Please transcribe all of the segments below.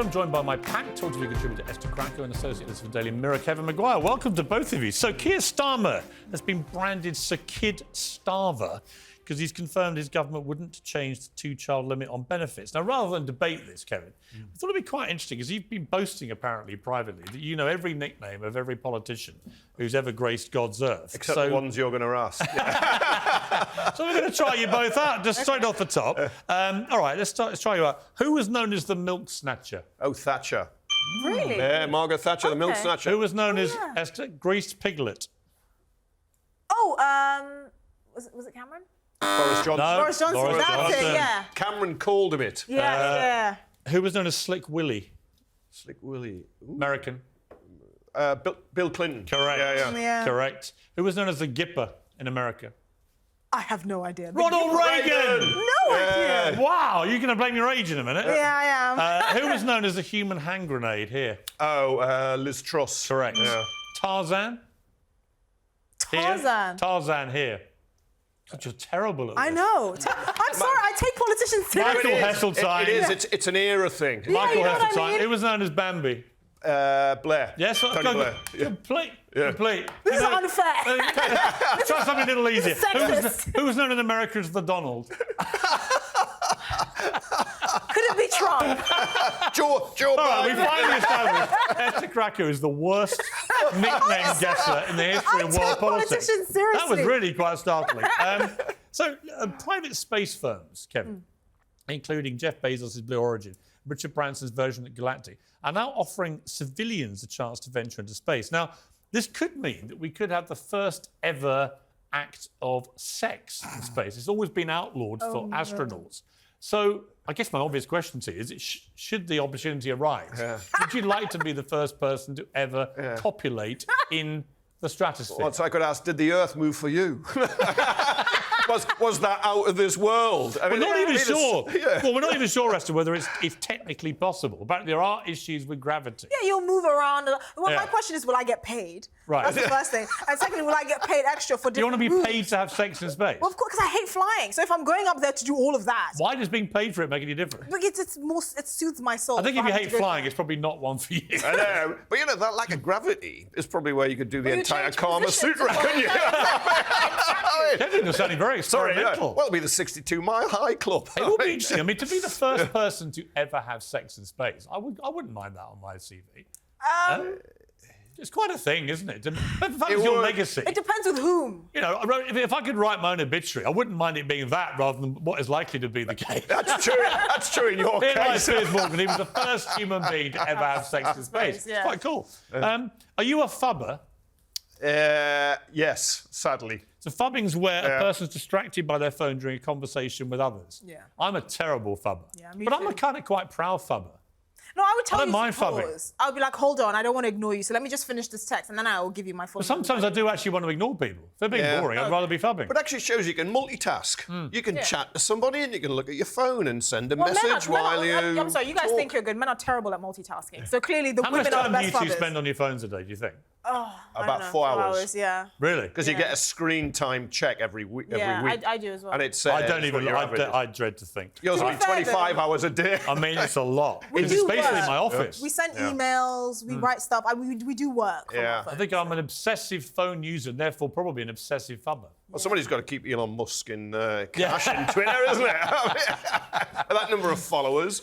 I'm joined by my packed Talk TV contributor Esther Cracker and associate editor for Daily Mirror Kevin Maguire. Welcome to both of you. So Keir Starmer has been branded Sir Kid Starver because he's confirmed his government wouldn't change the two-child limit on benefits. Now, rather than debate this, Kevin, I thought it'd be quite interesting because you've been boasting, apparently, privately, that you know every nickname of every politician who's ever graced God's earth. Except the ones you're going to ask. So we're going to try you both out, just straight off the top. All right, let's try you out. Who was known as the milk snatcher? Oh, Thatcher. Really? Yeah, Margaret Thatcher, the milk snatcher. Who was known as Esther? Greased piglet. Oh, was it Cameron? Boris Johnson. No, Boris Johnson, Boris that's Johnson. it, yeah. Cameron called him it. Yeah. Who was known as Slick Willie? Slick Willie. Ooh. American. Bill Clinton. Correct. Yeah. Correct. Who was known as the Gipper in America? I have no idea. Ronald Reagan! No idea. Wow, you're going to blame your age in a minute. Yeah, I am. Who was known as the human hand grenade here? Oh, Liz Truss. Correct. Yeah. Tarzan? Here? Tarzan. Tarzan here. God, you're terrible at this. I know. I'm sorry, I take politicians seriously. Michael Heseltine. It is. It's an era thing. Michael you know what I Heseltine. mean? Who was known as Bambi? Blair. Yes, Tony Blair. Yeah. Complete. Yeah. Complete. This is unfair. Try something a little easier. Sexist. Who was known in America as the Donald? Could it be Trump? Joe All right, we Biden. finally established Esther Cracker is the worst nickname guesser in the history of world politics. Politicians seriously. That was really quite startling. Private space firms, Kevin, including Jeff Bezos' Blue Origin, Richard Branson's Virgin Galactic, are now offering civilians a chance to venture into space. Now, this could mean that we could have the first ever act of sex in space. It's always been outlawed for astronauts. So I guess my obvious question to you is, should the opportunity arise, would you like to be the first person to ever copulate in the stratosphere? Once I could ask, did the Earth move for you? was that out of this world? I mean, We're not even it is- sure. Yeah. Well, we're not even sure as to whether it's technically possible. Apparently, there are issues with gravity. Yeah, you'll move around. Well, Yeah. my question is, will I get paid? Right. That's the first thing. And secondly, will I get paid extra for Do you want different to be routes? paid to have sex in space? Well, of course, because I hate flying. So if I'm going up there to do all of that, Why does being paid for it make any difference? because it soothes my soul. I think for if you having hate to go flying, through it's probably not one for you. I know. But you know, that lack of gravity is probably where you could do the you entire change Kama positions. Sutra, couldn't you? Kevin, you're sounding very Sorry, yeah. experimental. Well, it'll be the 62-mile high club. It will be interesting. I mean, to be the first person to ever have sex in space, I wouldn't mind that on my CV. It's quite a thing, isn't it? But that was your would. legacy. It depends with whom. You know, if I could write my own obituary, I wouldn't mind it being that rather than what is likely to be the case. That's true. That's true in your Here lies case. Piers Morgan. He was the first human being to ever have sex in space. Yeah. It's quite cool. Are you a fubber? Yes, sadly. So fubbing's where a person's distracted by their phone during a conversation with others. Yeah. I'm a terrible fubber. Yeah, me but I'm too. a kind of quite proud fubber. No, I would tell I don't you mind to fubbing. pause. I would be like, hold on, I don't want to ignore you, so let me just finish this text, and then I will give you my full. But sometimes I do actually want to ignore people. If they're being Yeah. boring, I'd rather be fubbing. But actually, it shows you can multitask. You can chat to somebody and you can look at your phone and send a message while you. I'm sorry, you guys talk. think you're good. Men are terrible at multitasking. So clearly, the How much women are the time do best you two fubbers. spend on your phones a day, do you think? I don't About know, 4 hours. Yeah. Really? Because you get a screen time check every week. Yeah, I do as well. And it's. I don't even. what your average is. I dread to think. Yours To will be be fair, 25 though- hours a day. I mean, it's a lot. We Because do it's basically work. my office. We send emails, we write stuff, we do work. from Yeah. our I phones. think I'm an obsessive phone user and therefore probably an obsessive fubber. Well, somebody's got to keep Elon Musk in cash on Twitter, isn't it? That number of followers.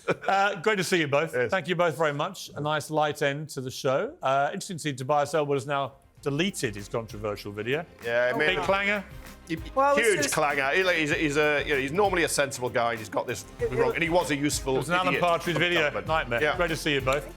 Great to see you both. Yes. Thank you both very much. A nice light end to the show. Interesting to see Tobias Elwood has now deleted his controversial video. Yeah, I mean, Big clanger. Well, it's huge just- clanger. He's normally a sensible guy. He's got this wrong, and he was a useful. It was an Alan idiot Partridge of a video. government. Nightmare. Yeah. Great to see you both.